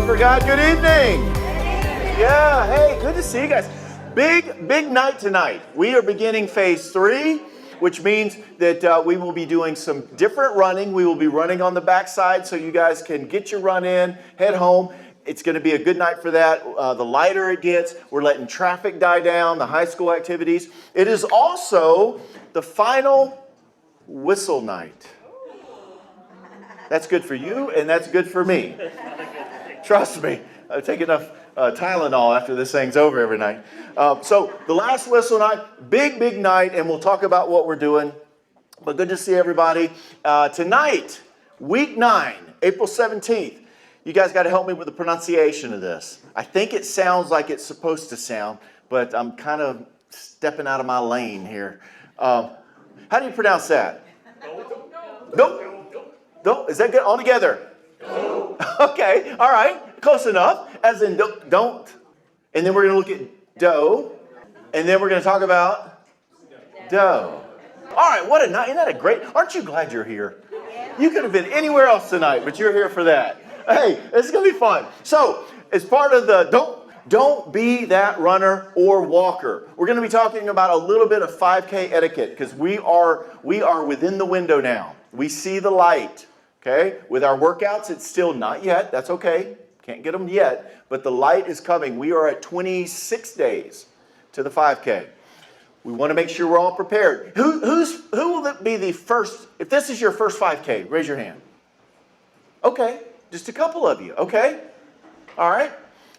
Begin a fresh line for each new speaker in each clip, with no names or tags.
for God. Good evening. Yeah, hey, good to see you guys. Big night tonight. We are beginning phase 3, which means that we will be doing some different running. We will be running on the backside so you guys can get your run in, head home. It's going to be a good night for that. The lighter it gets, we're letting traffic die down, the high school activities. It is also the final whistle night. That's good for you, and that's good for me. Trust me, I take enough Tylenol after this thing's over every night. So the last whistle night, big night, and we'll talk about what we're doing. But good to see everybody. Tonight, week 9, April 17th. You guys got to help me with the pronunciation of this. I think it sounds like it's supposed to sound, but I'm kind of stepping out of my lane here. How do you pronounce that? Nope. Don't. Is that good? All together? No. Okay. All right. Close enough. As in don't. And then we're going to look at do. And then we're going to talk about dough. All right. What a night. Isn't that a great? Aren't you glad you're here? You could have been anywhere else tonight, but you're here for that. Hey, it's going to be fun. So, as part of the don't be that runner or walker. We're going to be talking about a little bit of 5K etiquette because we are within the window now. We see the light, okay? With our workouts, it's still not yet. That's okay. Can't get them yet. But the light is coming. We are at 26 days to the 5K. We want to make sure we're all prepared. Who will be the first? If this is your first 5K, raise your hand. Okay. Just a couple of you. Okay. All right.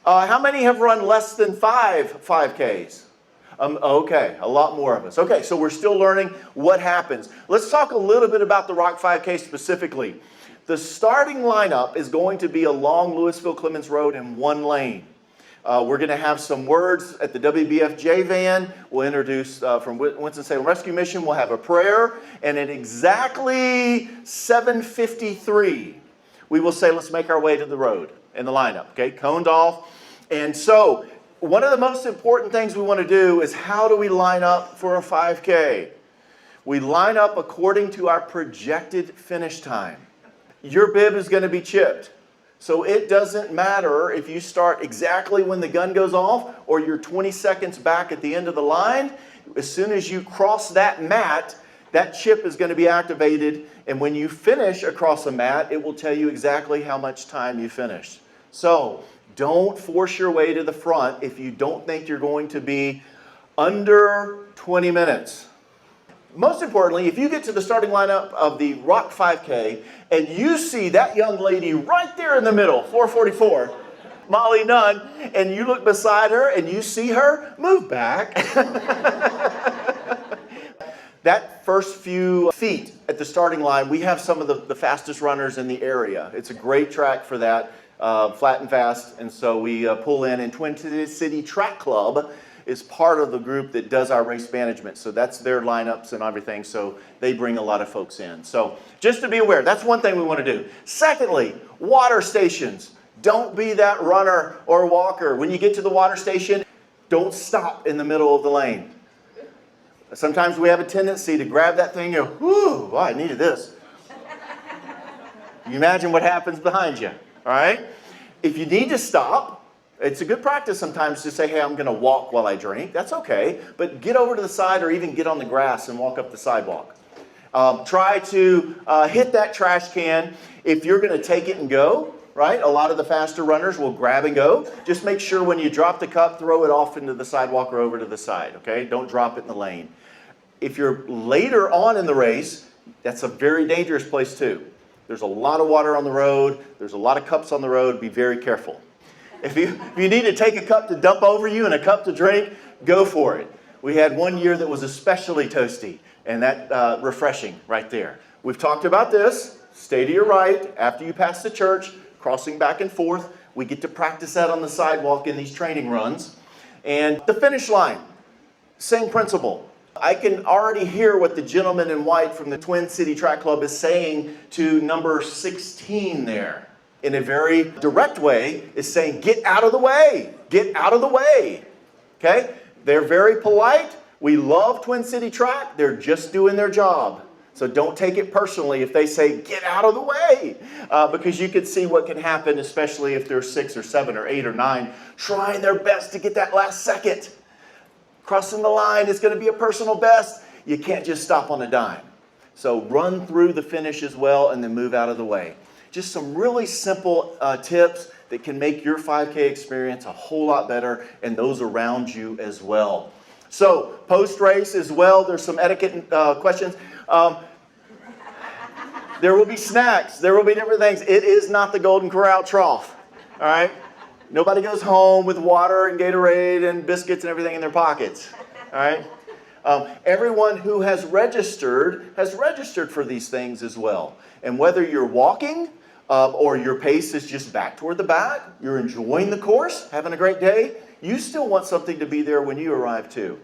How many have run less than 5 5Ks? Okay, a lot more of us. Okay, so we're still learning what happens. Let's talk a little bit about the Rock 5K specifically. The starting lineup is going to be along Louisville Clemens Road in one lane. We're going to have some words at the WBFJ van. We'll introduce from Winston-Salem Rescue Mission. We'll have a prayer. And at exactly 7:53, we will say, let's make our way to the road in the lineup. Okay, coned off. And so one of the most important things we want to do is how do we line up for a 5K? We line up according to our projected finish time. Your bib is going to be chipped. So it doesn't matter if you start exactly when the gun goes off or you're 20 seconds back at the end of the line. As soon as you cross that mat, that chip is going to be activated. And when you finish across the mat, it will tell you exactly how much time you finished. So don't force your way to the front if you don't think you're going to be under 20 minutes. Most importantly, if you get to the starting lineup of the Rock 5K and you see that young lady right there in the middle, 444, Molly Nunn, and you look beside her and you see her, move back. That first few feet at the starting line, we have some of the fastest runners in the area. It's a great track for that. Flat and fast, and so we pull in, and Twin City Track Club is part of the group that does our race management, so that's their lineups and everything, so they bring a lot of folks in. So just to be aware, that's one thing we want to do. Secondly, water stations. Don't be that runner or walker. When you get to the water station, don't stop in the middle of the lane. Sometimes we have a tendency to grab that thing and go, whew, I needed this. You imagine what happens behind you. All right? If you need to stop, it's a good practice sometimes to say, hey, I'm going to walk while I drink. That's okay. But get over to the side or even get on the grass and walk up the sidewalk. Try to hit that trash can. If you're going to take it and go, right? A lot of the faster runners will grab and go. Just make sure when you drop the cup, throw it off into the sidewalk or over to the side, okay? Don't drop it in the lane. If you're later on in the race, that's a very dangerous place too. There's a lot of water on the road. There's a lot of cups on the road. Be very careful. If you need to take a cup to dump over you and a cup to drink, go for it. We had one year that was especially toasty, and that refreshing right there. We've talked about this. Stay to your right after you pass the church, crossing back and forth. We get to practice that on the sidewalk in these training runs. And the finish line, same principle. I can already hear what the gentleman in white from the Twin City Track Club is saying to number 16 there. In a very direct way, is saying, get out of the way. Get out of the way. Okay? They're very polite. We love Twin City Track. They're just doing their job. So don't take it personally if they say, get out of the way, because you can see what can happen, especially if there's 6 or 7 or 8 or 9 trying their best to get that last second. Crossing the line is going to be a personal best. You can't just stop on a dime. So run through the finish as well and then move out of the way. Just some really simple tips that can make your 5K experience a whole lot better and those around you as well. So post-race as well, there's some etiquette questions. There will be snacks. There will be different things. It is not the Golden Corral trough, all right? Nobody goes home with water and Gatorade and biscuits and everything in their pockets, all right? Everyone who has registered for these things as well. And whether you're walking or your pace is just back toward the back, you're enjoying the course, having a great day, you still want something to be there when you arrive too.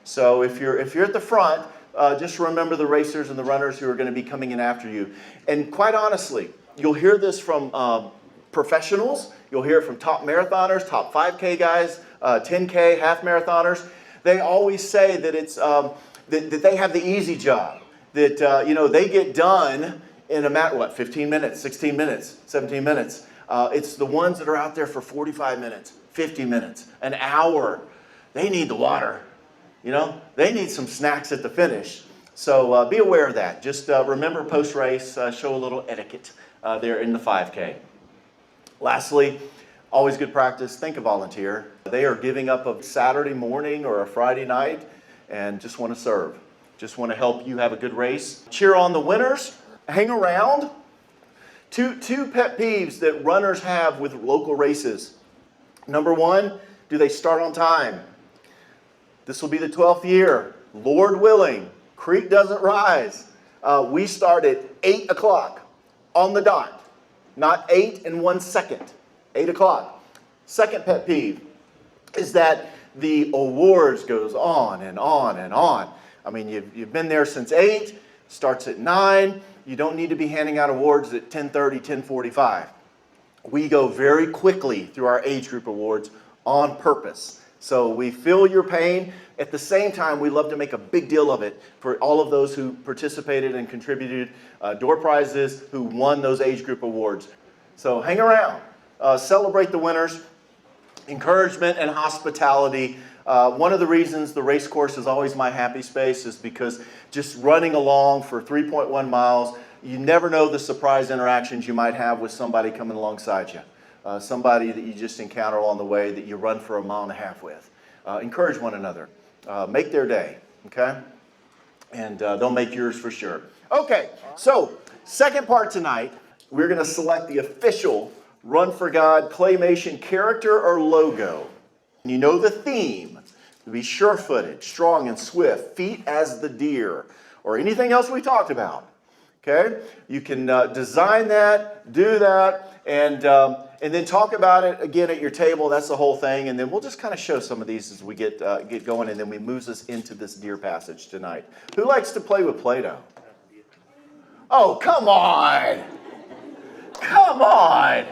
So if you're at the front, just remember the racers and the runners who are going to be coming in after you. And quite honestly, you'll hear this from professionals. You'll hear it from top marathoners, top 5K guys, 10K, half marathoners. They always say that it's that they have the easy job. That they get done in a matter 15 minutes, 16 minutes, 17 minutes. It's the ones that are out there for 45 minutes, 50 minutes, an hour. They need the water. They need some snacks at the finish. So be aware of that. Just remember post-race, show a little etiquette there in the 5K. Lastly, always good practice, think a volunteer. They are giving up a Saturday morning or a Friday night and just want to serve. Just want to help you have a good race. Cheer on the winners. Hang around. Two pet peeves that runners have with local races. Number 1, do they start on time? This will be the 12th year. Lord willing, creek doesn't rise. We start at 8 o'clock on the dot. Not 8 and 1 second. 8 o'clock. Second pet peeve is that the awards goes on and on and on. I mean, you've been there since 8, starts at 9. You don't need to be handing out awards at 10:30, 10:45. We go very quickly through our age group awards on purpose. So we feel your pain. At the same time, we love to make a big deal of it for all of those who participated and contributed door prizes, who won those age group awards. So hang around, celebrate the winners, encouragement and hospitality. One of the reasons the race course is always my happy space is because just running along for 3.1 miles, you never know the surprise interactions you might have with somebody coming alongside you. Somebody that you just encounter along the way that you run for 1.5 miles with. Encourage one another. Make their day, okay? And they'll make yours for sure. Okay, so second part tonight, we're going to select the official Run for God Claymation character or logo. You know the theme. Be sure-footed, strong and swift, feet as the deer, or anything else we talked about. Okay? You can design that, do that, and then talk about it again at your table. That's the whole thing. And then we'll just kind of show some of these as we get going, and then we move us into this deer passage tonight. Who likes to play with Play-Doh? Oh, come on. Come on.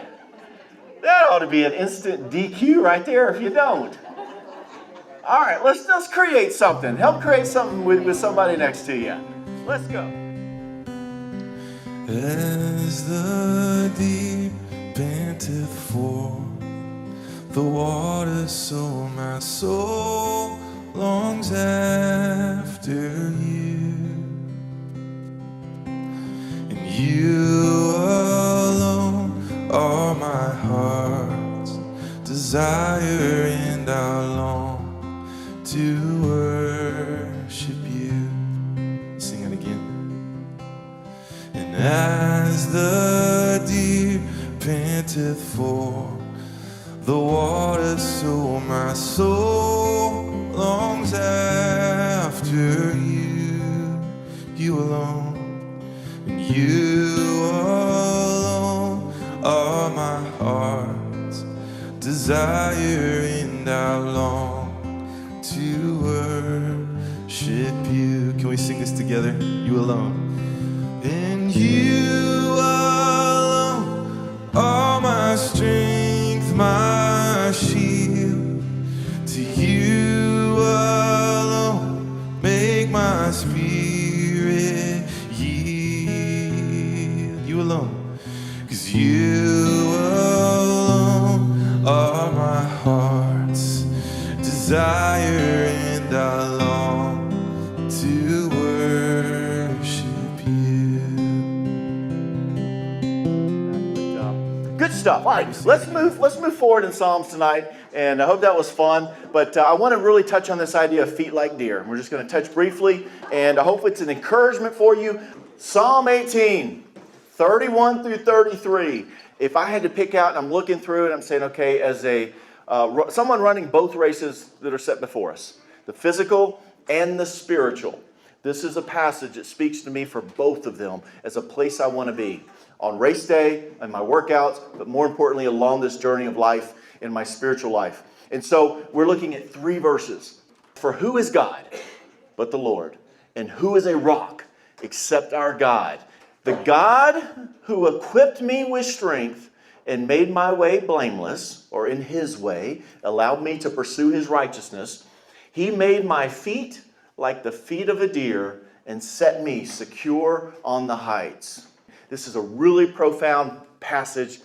That ought to be an instant DQ right there if you don't. All right, let's create something. Help create something with somebody next to you. Let's go.
As the deep panteth for the water, so my soul longs after you. And you alone are my heart's desire, and I long to worship you. Sing it again. And as the deer panteth for the water, so my soul longs after you. You alone, and you alone are my heart's desire, and I long to worship you. Can we sing this together? You alone. And you alone are my strength, my shield. To you alone make my spirit you alone. 'Cause you alone are my heart's desire, and I long to worship you.
Good stuff. All right, let's move forward in Psalms tonight, and I hope that was fun. But I want to really touch on this idea of feet like deer. We're just going to touch briefly, and I hope it's an encouragement for you. Psalm 18, 31 through 33. If I had to pick out, and I'm looking through it, I'm saying, okay, as someone running both races that are set before us, the physical and the spiritual, this is a passage that speaks to me for both of them as a place I want to be. On race day and my workouts, but more importantly, along this journey of life in my spiritual life. And so we're looking at 3 verses. For who is God but the Lord? And who is a rock except our God? The God who equipped me with strength and made my way blameless, or in his way, allowed me to pursue his righteousness. He made my feet like the feet of a deer and set me secure on the heights. This is a really profound passage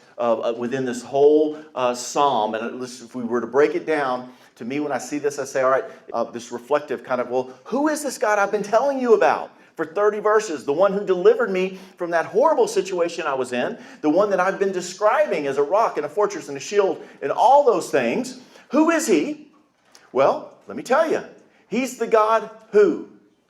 within this whole psalm. And if we were to break it down, to me, when I see this, I say, all right, this reflective kind of, well, who is this God I've been telling you about for 30 verses? The one who delivered me from that horrible situation I was in, the one that I've been describing as a rock and a fortress and a shield and all those things. Who is he? Well, let me tell you, he's the God who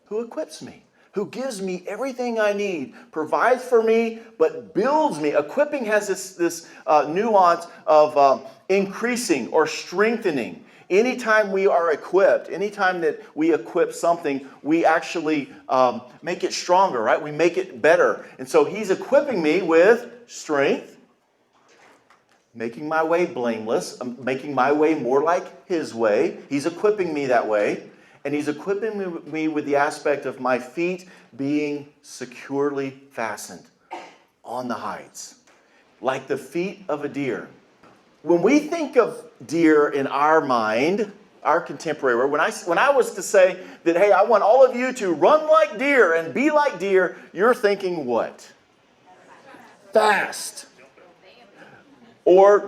equips me, who gives me everything I need, provides for me, but builds me. Equipping has this nuance of increasing or strengthening. Anytime we are equipped, anytime that we equip something, we actually make it stronger, right? We make it better. And so he's equipping me with strength, making my way blameless, making my way more like his way. He's equipping me that way. And he's equipping me with the aspect of my feet being securely fastened on the heights, like the feet of a deer. When we think of deer in our mind, our contemporary word, when I was to say that, hey, I want all of you to run like deer and be like deer, you're thinking what? Fast. Or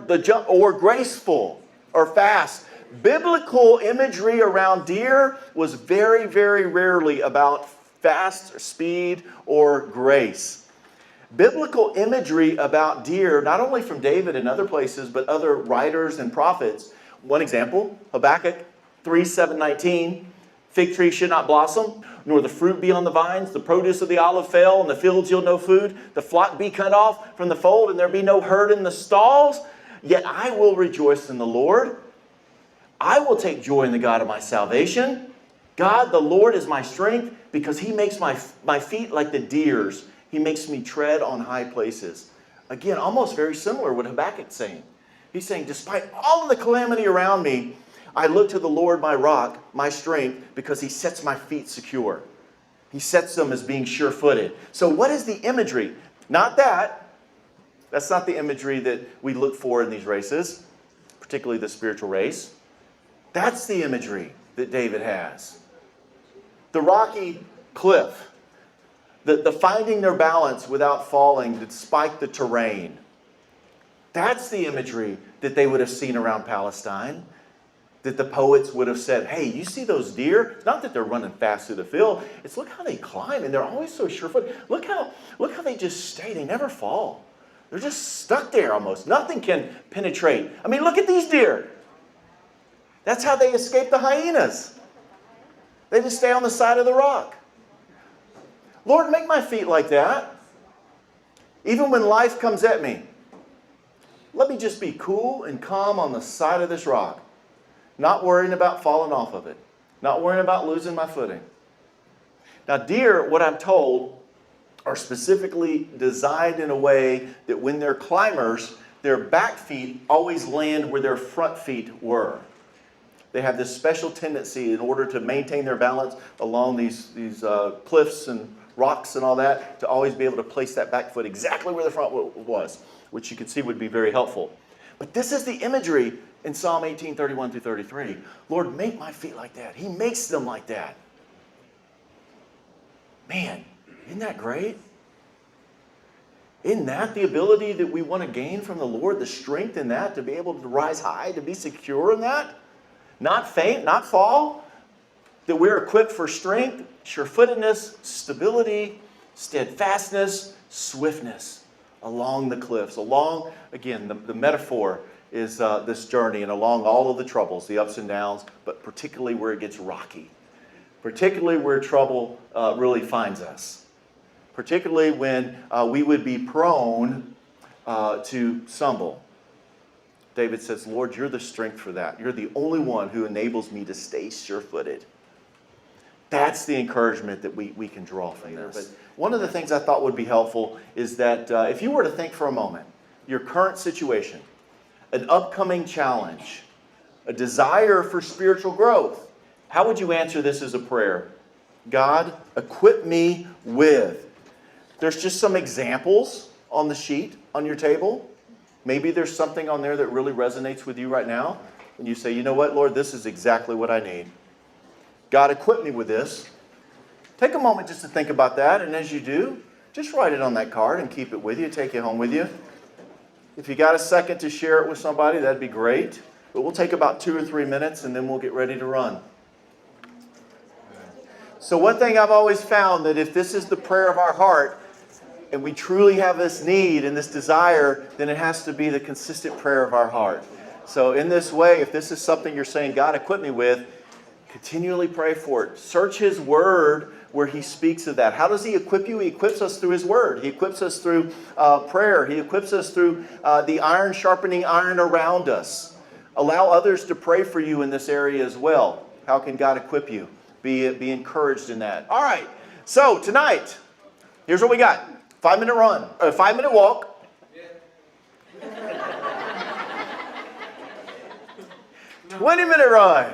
graceful or fast. Biblical imagery around deer was very, very rarely about fast speed or grace. Biblical imagery about deer, not only from David and other places, but other writers and prophets. One example, Habakkuk 3:7-19, fig tree should not blossom, nor the fruit be on the vines, the produce of the olive fail, and the fields yield no food, the flock be cut off from the fold, and there be no herd in the stalls. Yet I will rejoice in the Lord. I will take joy in the God of my salvation. God, the Lord, is my strength, because he makes my feet like the deer's. He makes me tread on high places. Again, almost very similar to what Habakkuk's saying. He's saying, despite all of the calamity around me, I look to the Lord, my rock, my strength, because he sets my feet secure. He sets them as being sure-footed. So what is the imagery? Not that. That's not the imagery that we look for in these races, particularly the spiritual race. That's the imagery that David has. The rocky cliff, the finding their balance without falling despite the terrain. That's the imagery that they would have seen around Palestine, that the poets would have said, hey, you see those deer? It's not that they're running fast through the field. It's look how they climb, and they're always so sure-footed. Look how they just stay. They never fall. They're just stuck there almost. Nothing can penetrate. I mean, look at these deer. That's how they escape the hyenas. They just stay on the side of the rock. Lord, make my feet like that. Even when life comes at me, let me just be cool and calm on the side of this rock. Not worrying about falling off of it. Not worrying about losing my footing. Now, deer, what I'm told, are specifically designed in a way that when they're climbers, their back feet always land where their front feet were. They have this special tendency in order to maintain their balance along these cliffs and rocks and all that, to always be able to place that back foot exactly where the front was, which you can see would be very helpful. But this is the imagery in Psalm 18, 31 through 33. Lord, make my feet like that. He makes them like that. Man, isn't that great? Isn't that the ability that we want to gain from the Lord? The strength in that, to be able to rise high, to be secure in that? Not faint, not fall? That we're equipped for strength, sure-footedness, stability, steadfastness, swiftness along the cliffs. Along, again, the metaphor is this journey, and along all of the troubles, the ups and downs, but particularly where it gets rocky. Particularly where trouble really finds us. Particularly when we would be prone to stumble. David says, Lord, you're the strength for that. You're the only one who enables me to stay sure-footed. That's the encouragement that we can draw from this. But one of the things I thought would be helpful is that if you were to think for a moment, your current situation, an upcoming challenge, a desire for spiritual growth, how would you answer this as a prayer? God, equip me with. There's just some examples on the sheet on your table. Maybe there's something on there that really resonates with you right now. And you say, you know what, Lord, this is exactly what I need. God, equip me with this. Take a moment just to think about that. And as you do, just write it on that card and keep it with you. Take it home with you. If you got a second to share it with somebody, that'd be great. But we'll take about 2 or 3 minutes and then we'll get ready to run. So one thing I've always found, that if this is the prayer of our heart, and we truly have this need and this desire, then it has to be the consistent prayer of our heart. So in this way, if this is something you're saying, God, equip me with, continually pray for it. Search His Word where He speaks of that. How does He equip you? He equips us through His Word. He equips us through prayer. He equips us through the iron sharpening iron around us. Allow others to pray for you in this area as well. How can God equip you? Be encouraged in that. All right. So tonight, here's what we got. 5-minute run. A 5-minute walk. 20-minute run.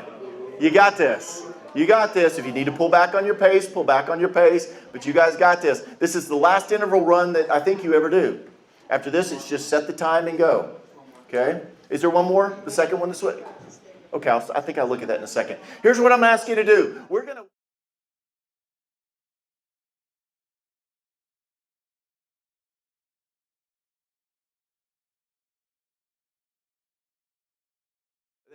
You got this. You got this. If you need to pull back on your pace, pull back on your pace. But you guys got this. This is the last interval run that I think you ever do. After this, it's just set the time and go. Okay? Is there one more? The second one this way? Okay, I think I'll look at that in a second. Here's what I'm going to ask you to do. We're going to...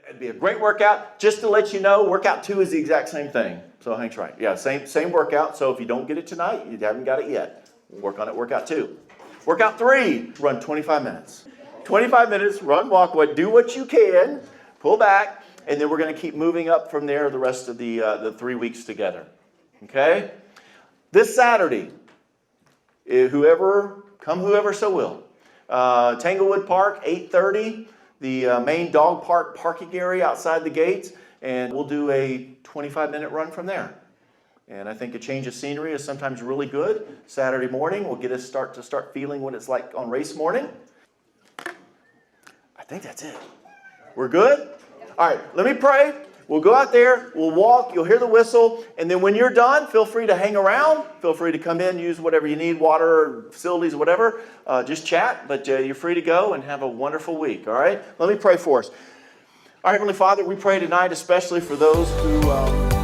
It'd be a great workout. Just to let you know, workout 2 is the exact same thing. So hang tight. Yeah, same workout. So if you don't get it tonight, you haven't got it yet. We'll work on it, workout 2. Workout 3, run 25 minutes. 25 minutes, run, walk, do what you can, pull back, and then we're going to keep moving up from there the rest of the 3 weeks together. Okay? This Saturday, whoever so will. Tanglewood Park, 8:30. The main dog park parking area outside the gates, and we'll do a 25-minute run from there. And I think a change of scenery is sometimes really good. Saturday morning will get us start feeling what it's like on race morning. I think that's it. We're good? All right, let me pray. We'll go out there, we'll walk, you'll hear the whistle, and then when you're done, feel free to hang around. Feel free to come in, use whatever you need, water, facilities, whatever. Just chat, but you're free to go and have a wonderful week, all right? Let me pray for us. Our Heavenly Father, we pray tonight especially for those who...